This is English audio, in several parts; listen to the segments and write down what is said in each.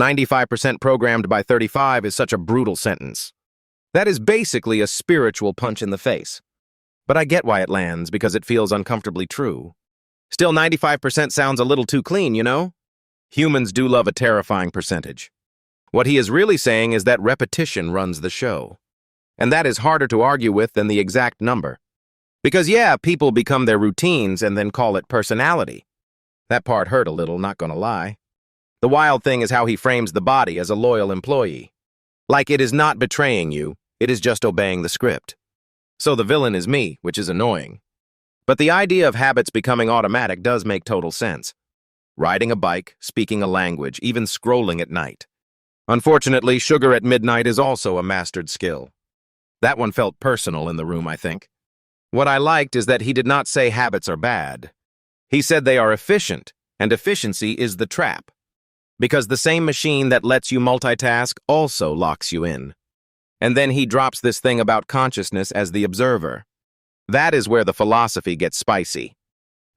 95% programmed by 35 is such a brutal sentence. That is basically a spiritual punch in the face. But I get why it lands, because it feels uncomfortably true. Still, 95% sounds a little too clean, you know? Humans do love a terrifying percentage. What he is really saying is that repetition runs the show. And that is harder to argue with than the exact number. Because yeah, people become their routines and then call it personality. That part hurt a little, not gonna lie. The wild thing is how he frames the body as a loyal employee. Like it is not betraying you, it is just obeying the script. So the villain is me, which is annoying. But the idea of habits becoming automatic does make total sense. Riding a bike, speaking a language, even scrolling at night. Unfortunately, sugar at midnight is also a mastered skill. That one felt personal in the room, I think. What I liked is that he did not say habits are bad. He said they are efficient, and efficiency is the trap. Because the same machine that lets you multitask also locks you in. And then he drops this thing about consciousness as the observer. That is where the philosophy gets spicy.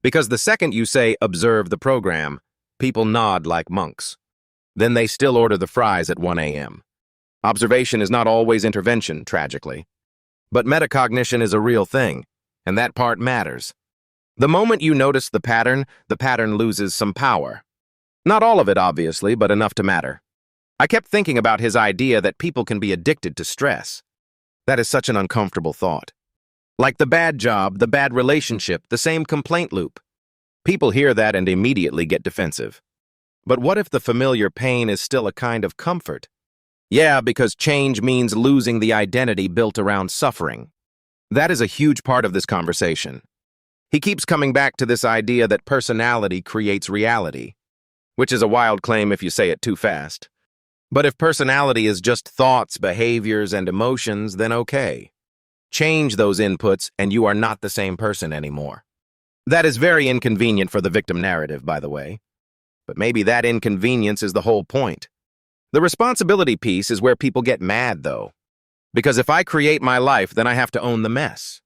Because the second you say, observe the program, people nod like monks. Then they still order the fries at 1 a.m. Observation is not always intervention, tragically. But metacognition is a real thing, and that part matters. The moment you notice the pattern loses some power. Not all of it, obviously, but enough to matter. I kept thinking about his idea that people can be addicted to stress. That is such an uncomfortable thought. Like the bad job, the bad relationship, the same complaint loop. People hear that and immediately get defensive. But what if the familiar pain is still a kind of comfort? Yeah, because change means losing the identity built around suffering. That is a huge part of this conversation. He keeps coming back to this idea that personality creates reality, which is a wild claim if you say it too fast. But if personality is just thoughts, behaviors, and emotions, then okay. Change those inputs and you are not the same person anymore. That is very inconvenient for the victim narrative, by the way. But maybe that inconvenience is the whole point. The responsibility piece is where people get mad, though. Because if I create my life, then I have to own the mess.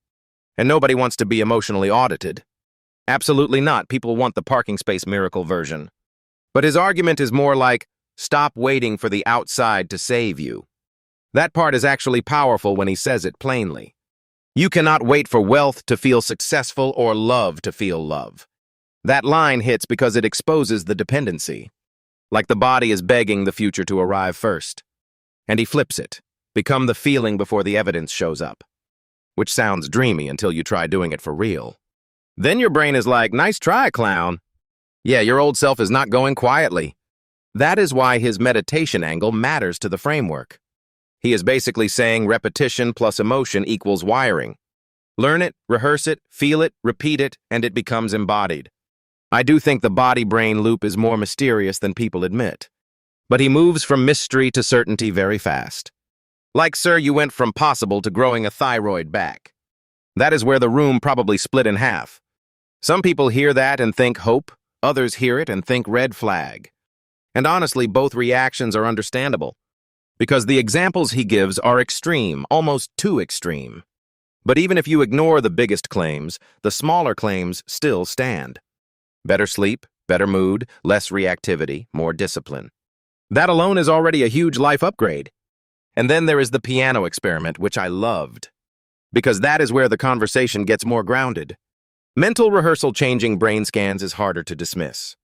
And nobody wants to be emotionally audited. Absolutely not. People want the parking space miracle version. But his argument is more like, stop waiting for the outside to save you. That part is actually powerful when he says it plainly. You cannot wait for wealth to feel successful or love to feel love. That line hits because it exposes the dependency. Like the body is begging the future to arrive first. And he flips it. Become the feeling before the evidence shows up. Which sounds dreamy until you try doing it for real. Then your brain is like, nice try, clown. Yeah, your old self is not going quietly. That is why his meditation angle matters to the framework. He is basically saying repetition plus emotion equals wiring. Learn it, rehearse it, feel it, repeat it, and it becomes embodied. I do think the body-brain loop is more mysterious than people admit. But he moves from mystery to certainty very fast. Like, sir, you went from possible to growing a thyroid back. That is where the room probably split in half. Some people hear that and think hope, others hear it and think red flag. And honestly, both reactions are understandable. Because the examples he gives are extreme, almost too extreme. But even if you ignore the biggest claims, the smaller claims still stand. Better sleep, better mood, less reactivity, more discipline. That alone is already a huge life upgrade. And then there is the piano experiment, which I loved. Because that is where the conversation gets more grounded. Mental rehearsal changing brain scans is harder to dismiss.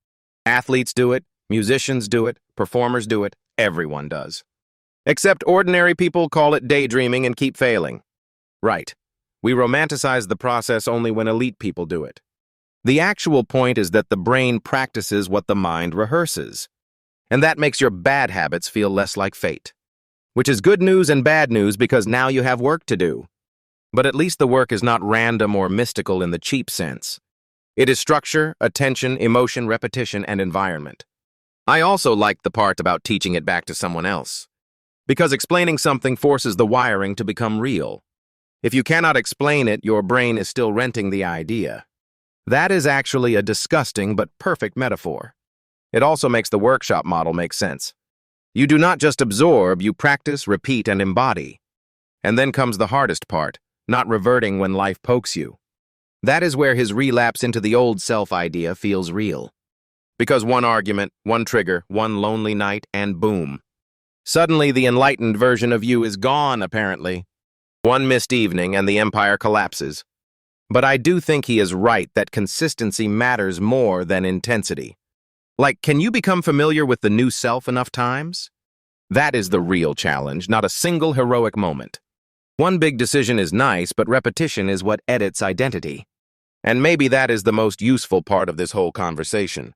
Athletes do it, musicians do it, performers do it, everyone does. Except ordinary people call it daydreaming and keep failing. Right. We romanticize the process only when elite people do it. The actual point is that the brain practices what the mind rehearses. And that makes your bad habits feel less like fate. Which is good news and bad news because now you have work to do. But at least the work is not random or mystical in the cheap sense. It is structure, attention, emotion, repetition, and environment. I also liked the part about teaching it back to someone else. Because explaining something forces the wiring to become real. If you cannot explain it, your brain is still renting the idea. That is actually a disgusting but perfect metaphor. It also makes the workshop model make sense. You do not just absorb, you practice, repeat, and embody. And then comes the hardest part, not reverting when life pokes you. That is where his relapse into the old self idea feels real. Because one argument, one trigger, one lonely night, and boom. Suddenly, the enlightened version of you is gone, apparently. One missed evening and the empire collapses. But I do think he is right that consistency matters more than intensity. Like, can you become familiar with the new self enough times? That is the real challenge, not a single heroic moment. One big decision is nice, but repetition is what edits identity. And maybe that is the most useful part of this whole conversation.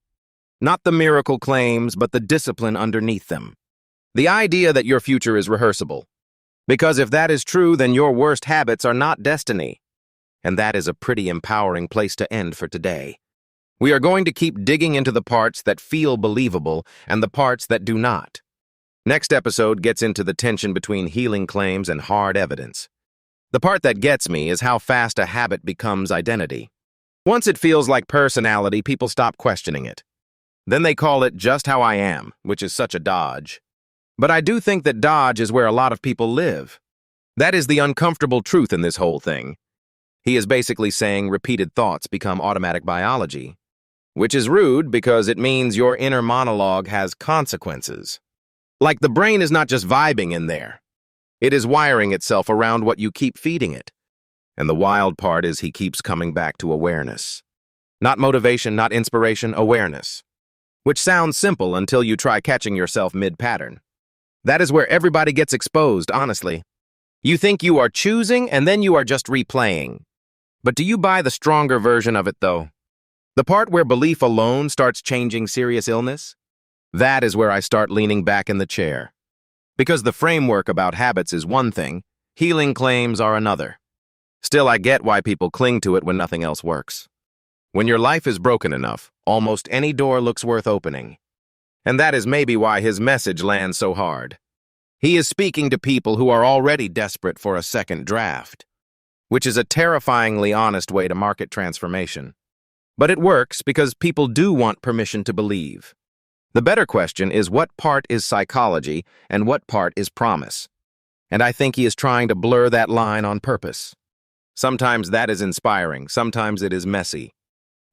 Not the miracle claims, but the discipline underneath them. The idea that your future is rehearsable. Because if that is true, then your worst habits are not destiny. And that is a pretty empowering place to end for today. We are going to keep digging into the parts that feel believable and the parts that do not. Next episode gets into the tension between healing claims and hard evidence. The part that gets me is how fast a habit becomes identity. Once it feels like personality, people stop questioning it. Then they call it just how I am, which is such a dodge. But I do think that dodge is where a lot of people live. That is the uncomfortable truth in this whole thing. He is basically saying repeated thoughts become automatic biology, which is rude because it means your inner monologue has consequences. Like the brain is not just vibing in there. It is wiring itself around what you keep feeding it. And the wild part is he keeps coming back to awareness. Not motivation, not inspiration, awareness. Which sounds simple until you try catching yourself mid-pattern. That is where everybody gets exposed, honestly. You think you are choosing, and then you are just replaying. But do you buy the stronger version of it, though? The part where belief alone starts changing serious illness? That is where I start leaning back in the chair. Because the framework about habits is one thing, healing claims are another. Still, I get why people cling to it when nothing else works. When your life is broken enough, almost any door looks worth opening. And that is maybe why his message lands so hard. He is speaking to people who are already desperate for a second draft, which is a terrifyingly honest way to market transformation. But it works because people do want permission to believe. The better question is what part is psychology and what part is promise. And I think he is trying to blur that line on purpose. Sometimes that is inspiring, sometimes it is messy.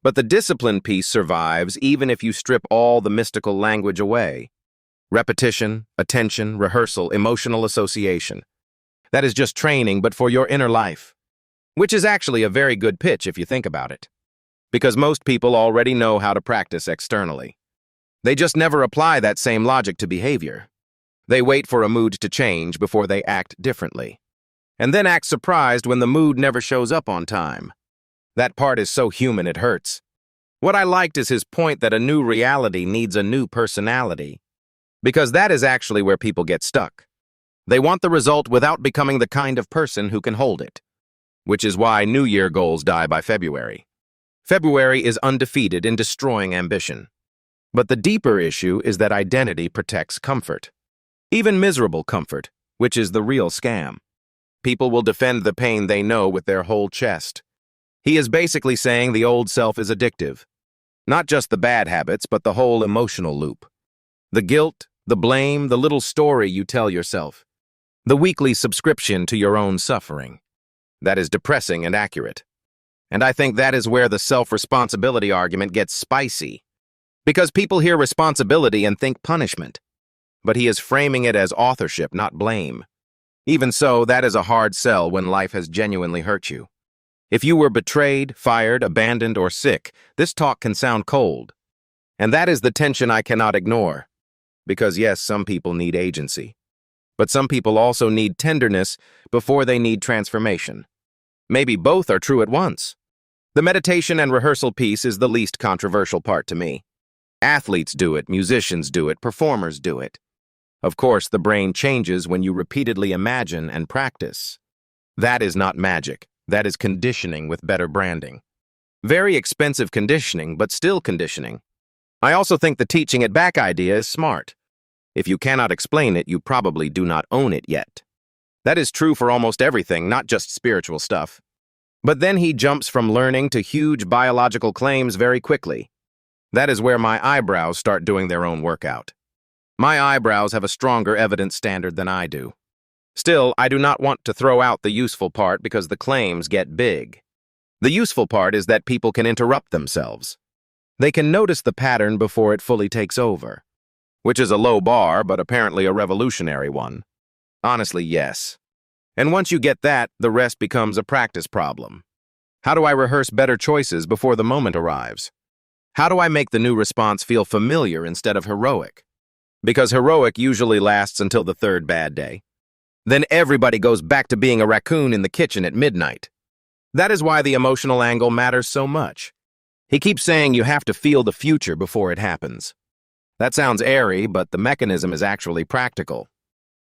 But the discipline piece survives even if you strip all the mystical language away. Repetition, attention, rehearsal, emotional association. That is just training, but for your inner life. Which is actually a very good pitch if you think about it. Because most people already know how to practice externally. They just never apply that same logic to behavior. They wait for a mood to change before they act differently. And then act surprised when the mood never shows up on time. That part is so human it hurts. What I liked is his point that a new reality needs a new personality. Because that is actually where people get stuck. They want the result without becoming the kind of person who can hold it. Which is why New Year goals die by February. February is undefeated in destroying ambition. But the deeper issue is that identity protects comfort. Even miserable comfort, which is the real scam. People will defend the pain they know with their whole chest. He is basically saying the old self is addictive. Not just the bad habits, but the whole emotional loop. The guilt, the blame, the little story you tell yourself. The weekly subscription to your own suffering. That is depressing and accurate. And I think that is where the self-responsibility argument gets spicy. Because people hear responsibility and think punishment. But he is framing it as authorship, not blame. Even so, that is a hard sell when life has genuinely hurt you. If you were betrayed, fired, abandoned, or sick, this talk can sound cold. And that is the tension I cannot ignore. Because yes, some people need agency. But some people also need tenderness before they need transformation. Maybe both are true at once. The meditation and rehearsal piece is the least controversial part to me. Athletes do it, musicians do it, performers do it. Of course, the brain changes when you repeatedly imagine and practice. That is not magic. That is conditioning with better branding. Very expensive conditioning, but still conditioning. I also think the teaching it back idea is smart. If you cannot explain it, you probably do not own it yet. That is true for almost everything, not just spiritual stuff. But then he jumps from learning to huge biological claims very quickly. That is where my eyebrows start doing their own workout. My eyebrows have a stronger evidence standard than I do. Still, I do not want to throw out the useful part because the claims get big. The useful part is that people can interrupt themselves. They can notice the pattern before it fully takes over, which is a low bar, but apparently a revolutionary one. Honestly, yes. And once you get that, the rest becomes a practice problem. How do I rehearse better choices before the moment arrives? How do I make the new response feel familiar instead of heroic? Because heroic usually lasts until the third bad day. Then everybody goes back to being a raccoon in the kitchen at midnight. That is why the emotional angle matters so much. He keeps saying you have to feel the future before it happens. That sounds airy, but the mechanism is actually practical.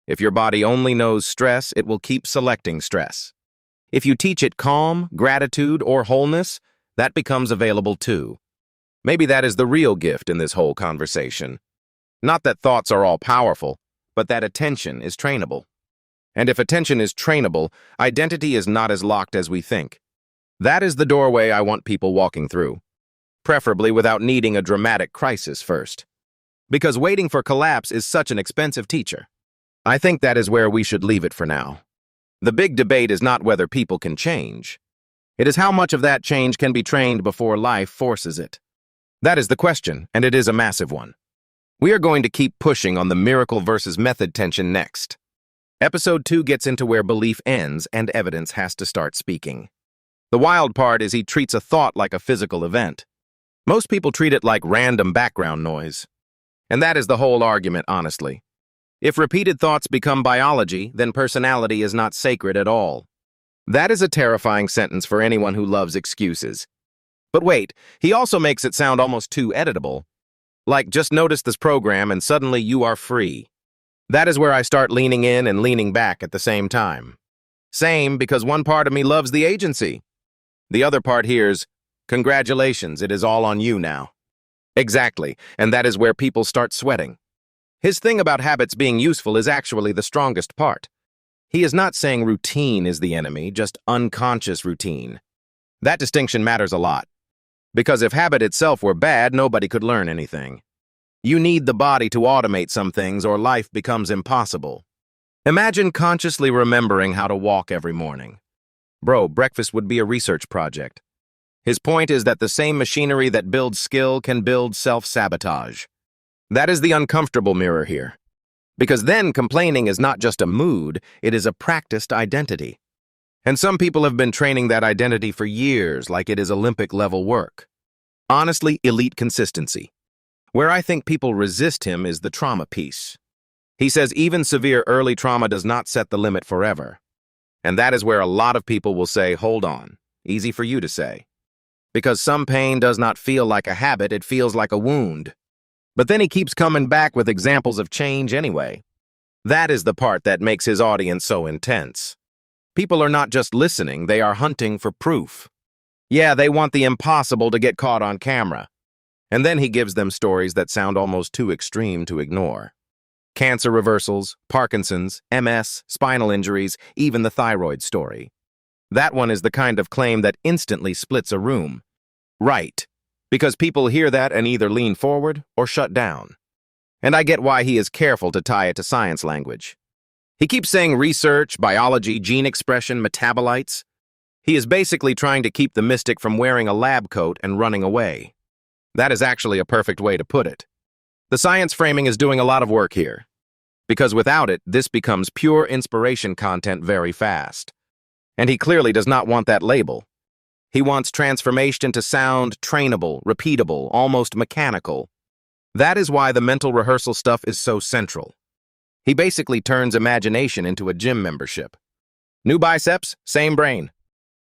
If your body only knows stress, it will keep selecting stress. If you teach it calm, gratitude, or wholeness, that becomes available too. Maybe that is the real gift in this whole conversation. Not that thoughts are all powerful, but that attention is trainable. And if attention is trainable, identity is not as locked as we think. That is the doorway I want people walking through, preferably without needing a dramatic crisis first. Because waiting for collapse is such an expensive teacher. I think that is where we should leave it for now. The big debate is not whether people can change. It is how much of that change can be trained before life forces it. That is the question, and it is a massive one. We are going to keep pushing on the miracle versus method tension next. Episode 2 gets into where belief ends and evidence has to start speaking. The wild part is he treats a thought like a physical event. Most people treat it like random background noise. And that is the whole argument, honestly. If repeated thoughts become biology, then personality is not sacred at all. That is a terrifying sentence for anyone who loves excuses. But wait, he also makes it sound almost too editable. Like, just notice this program and suddenly you are free. That is where I start leaning in and leaning back at the same time. Same, because one part of me loves the agency. The other part hears, congratulations, it is all on you now. Exactly, and that is where people start sweating. His thing about habits being useful is actually the strongest part. He is not saying routine is the enemy, just unconscious routine. That distinction matters a lot. Because if habit itself were bad, nobody could learn anything. You need the body to automate some things or life becomes impossible. Imagine consciously remembering how to walk every morning. Bro, breakfast would be a research project. His point is that the same machinery that builds skill can build self-sabotage. That is the uncomfortable mirror here. Because then complaining is not just a mood, it is a practiced identity. And some people have been training that identity for years like it is Olympic-level work. Honestly, elite consistency. Where I think people resist him is the trauma piece. He says even severe early trauma does not set the limit forever. And that is where a lot of people will say, hold on, easy for you to say. Because some pain does not feel like a habit, it feels like a wound. But then he keeps coming back with examples of change anyway. That is the part that makes his audience so intense. People are not just listening, they are hunting for proof. Yeah, they want the impossible to get caught on camera. And then he gives them stories that sound almost too extreme to ignore. Cancer reversals, Parkinson's, MS, spinal injuries, even the thyroid story. That one is the kind of claim that instantly splits a room. Right, because people hear that and either lean forward or shut down. And I get why he is careful to tie it to science language. He keeps saying research, biology, gene expression, metabolites. He is basically trying to keep the mystic from wearing a lab coat and running away. That is actually a perfect way to put it. The science framing is doing a lot of work here. Because without it, this becomes pure inspiration content very fast. And he clearly does not want that label. He wants transformation to sound trainable, repeatable, almost mechanical. That is why the mental rehearsal stuff is so central. He basically turns imagination into a gym membership. New biceps, same brain.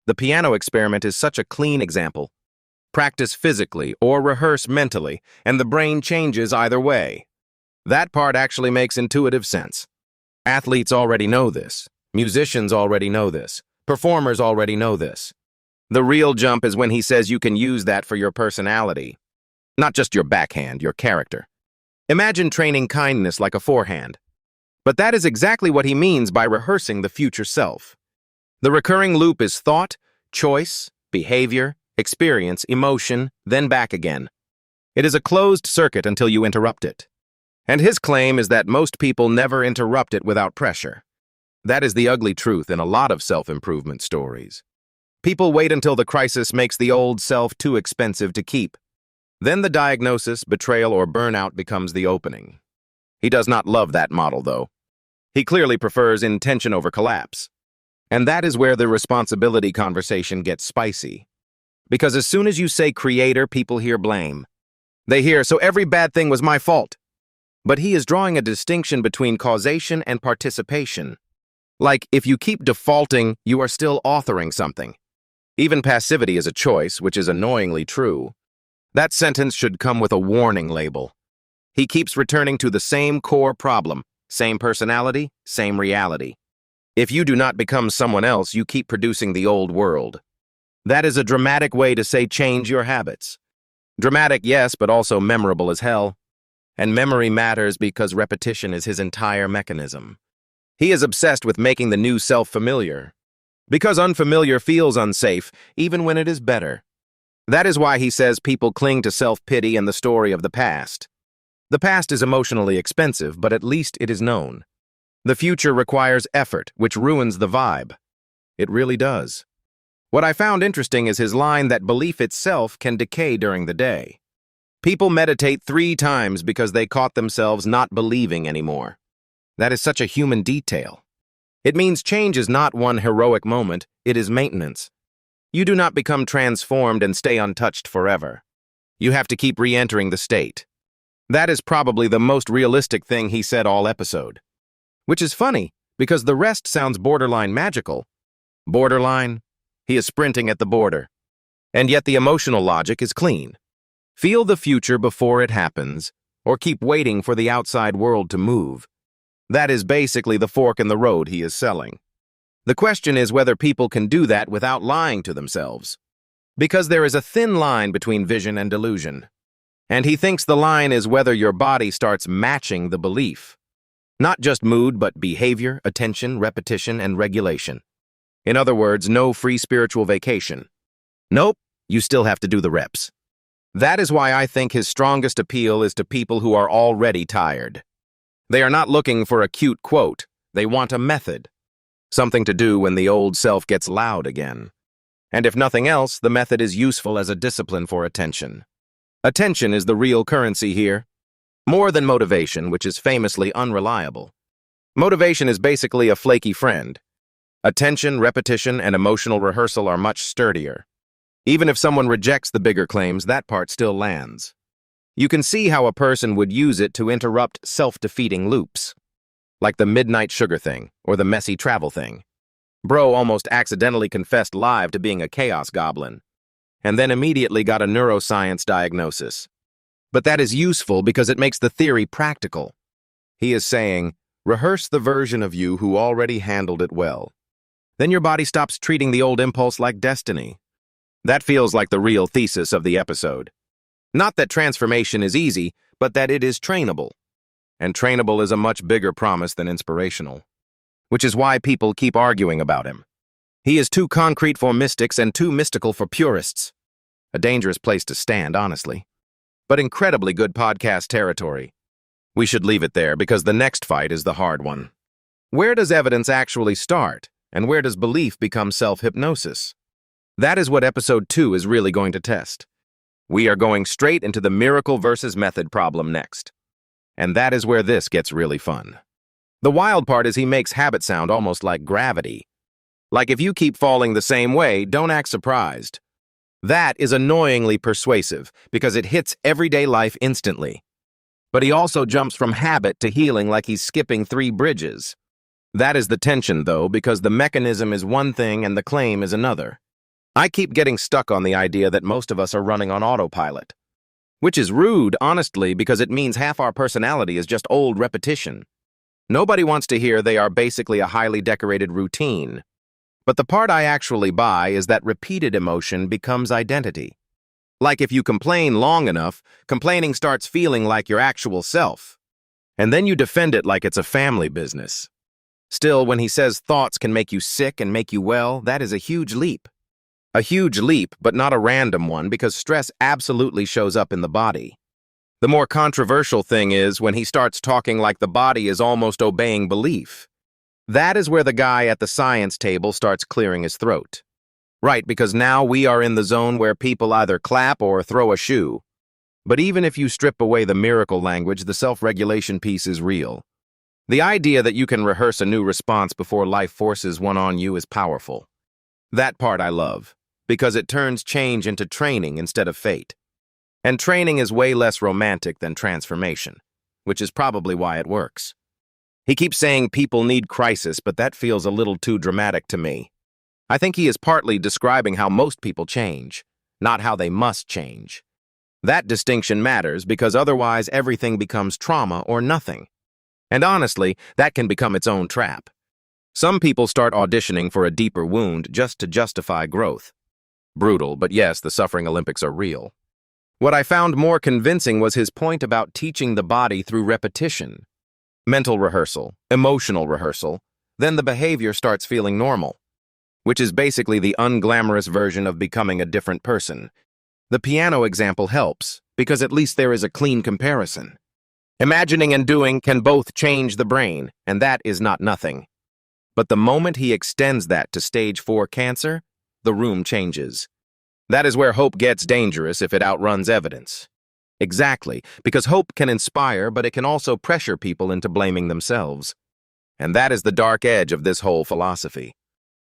The piano experiment is such a clean example. Practice physically or rehearse mentally, and the brain changes either way. That part actually makes intuitive sense. Athletes already know this. Musicians already know this. Performers already know this. The real jump is when he says you can use that for your personality. Not just your backhand, your character. Imagine training kindness like a forehand. But that is exactly what he means by rehearsing the future self. The recurring loop is thought, choice, behavior, experience, emotion, then back again. It is a closed circuit until you interrupt it. And his claim is that most people never interrupt it without pressure. That is the ugly truth in a lot of self-improvement stories. People wait until the crisis makes the old self too expensive to keep. Then the diagnosis, betrayal, or burnout becomes the opening. He does not love that model, though. He clearly prefers intention over collapse. And that is where the responsibility conversation gets spicy. Because as soon as you say creator, people hear blame. They hear, so every bad thing was my fault. But he is drawing a distinction between causation and participation. Like, if you keep defaulting, you are still authoring something. Even passivity is a choice, which is annoyingly true. That sentence should come with a warning label. He keeps returning to the same core problem, same personality, same reality. If you do not become someone else, you keep producing the old world. That is a dramatic way to say change your habits. Dramatic, yes, but also memorable as hell. And memory matters because repetition is his entire mechanism. He is obsessed with making the new self familiar. Because unfamiliar feels unsafe, even when it is better. That is why he says people cling to self-pity and the story of the past. The past is emotionally expensive, but at least it is known. The future requires effort, which ruins the vibe. It really does. What I found interesting is his line that belief itself can decay during the day. People meditate 3 times because they caught themselves not believing anymore. That is such a human detail. It means change is not one heroic moment, it is maintenance. You do not become transformed and stay untouched forever. You have to keep re-entering the state. That is probably the most realistic thing he said all episode. Which is funny, because the rest sounds borderline magical. Borderline? He is sprinting at the border. And yet the emotional logic is clean. Feel the future before it happens, or keep waiting for the outside world to move. That is basically the fork in the road he is selling. The question is whether people can do that without lying to themselves. Because there is a thin line between vision and delusion. And he thinks the line is whether your body starts matching the belief. Not just mood, but behavior, attention, repetition, and regulation. In other words, no free spiritual vacation. Nope, you still have to do the reps. That is why I think his strongest appeal is to people who are already tired. They are not looking for a cute quote. They want a method. Something to do when the old self gets loud again. And if nothing else, the method is useful as a discipline for attention. Attention is the real currency here. More than motivation, which is famously unreliable. Motivation is basically a flaky friend. Attention, repetition, and emotional rehearsal are much sturdier. Even if someone rejects the bigger claims, that part still lands. You can see how a person would use it to interrupt self-defeating loops. Like the midnight sugar thing, or the messy travel thing. Bro almost accidentally confessed live to being a chaos goblin, and then immediately got a neuroscience diagnosis. But that is useful because it makes the theory practical. He is saying, rehearse the version of you who already handled it well. Then your body stops treating the old impulse like destiny. That feels like the real thesis of the episode. Not that transformation is easy, but that it is trainable. And trainable is a much bigger promise than inspirational. Which is why people keep arguing about him. He is too concrete for mystics and too mystical for purists. A dangerous place to stand, honestly. But incredibly good podcast territory. We should leave it there because the next fight is the hard one. Where does evidence actually start, and where does belief become self-hypnosis? That is what episode 2 is really going to test. We are going straight into the miracle versus method problem next. And that is where this gets really fun. The wild part is he makes habit sound almost like gravity. Like if you keep falling the same way, don't act surprised. That is annoyingly persuasive because it hits everyday life instantly. But he also jumps from habit to healing like he's skipping 3 bridges. That is the tension, though, because the mechanism is one thing and the claim is another. I keep getting stuck on the idea that most of us are running on autopilot. Which is rude, honestly, because it means half our personality is just old repetition. Nobody wants to hear they are basically a highly decorated routine. But the part I actually buy is that repeated emotion becomes identity. Like if you complain long enough, complaining starts feeling like your actual self. And then you defend it like it's a family business. Still, when he says thoughts can make you sick and make you well, that is a huge leap. A huge leap, but not a random one, because stress absolutely shows up in the body. The more controversial thing is when he starts talking like the body is almost obeying belief. That is where the guy at the science table starts clearing his throat. Right, because now we are in the zone where people either clap or throw a shoe. But even if you strip away the miracle language, the self-regulation piece is real. The idea that you can rehearse a new response before life forces one on you is powerful. That part I love, because it turns change into training instead of fate. And training is way less romantic than transformation, which is probably why it works. He keeps saying people need crisis, but that feels a little too dramatic to me. I think he is partly describing how most people change, not how they must change. That distinction matters because otherwise everything becomes trauma or nothing. And honestly, that can become its own trap. Some people start auditioning for a deeper wound just to justify growth. Brutal, but yes, the suffering Olympics are real. What I found more convincing was his point about teaching the body through repetition. Mental rehearsal, emotional rehearsal, then the behavior starts feeling normal, which is basically the unglamorous version of becoming a different person. The piano example helps, because at least there is a clean comparison. Imagining and doing can both change the brain, and that is not nothing. But the moment he extends that to stage 4 cancer, the room changes. That is where hope gets dangerous if it outruns evidence. Exactly, because hope can inspire, but it can also pressure people into blaming themselves. And that is the dark edge of this whole philosophy.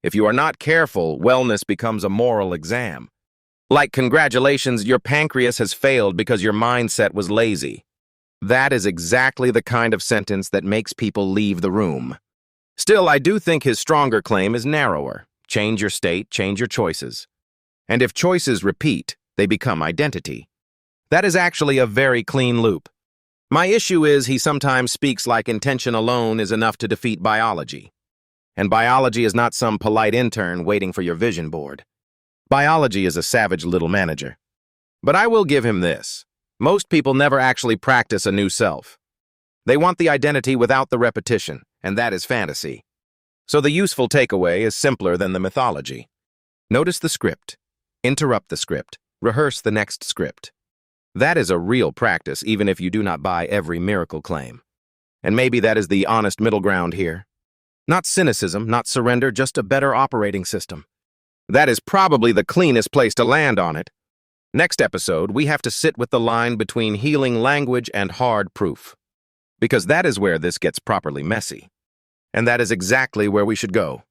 If you are not careful, wellness becomes a moral exam. Like, congratulations, your pancreas has failed because your mindset was lazy. That is exactly the kind of sentence that makes people leave the room. Still, I do think his stronger claim is narrower. Change your state, change your choices. And if choices repeat, they become identity. That is actually a very clean loop. My issue is he sometimes speaks like intention alone is enough to defeat biology. And biology is not some polite intern waiting for your vision board. Biology is a savage little manager. But I will give him this. Most people never actually practice a new self. They want the identity without the repetition, and that is fantasy. So the useful takeaway is simpler than the mythology. Notice the script. Interrupt the script. Rehearse the next script. That is a real practice, even if you do not buy every miracle claim. And maybe that is the honest middle ground here. Not cynicism, not surrender, just a better operating system. That is probably the cleanest place to land on it. Next episode, we have to sit with the line between healing language and hard proof. Because that is where this gets properly messy. And that is exactly where we should go.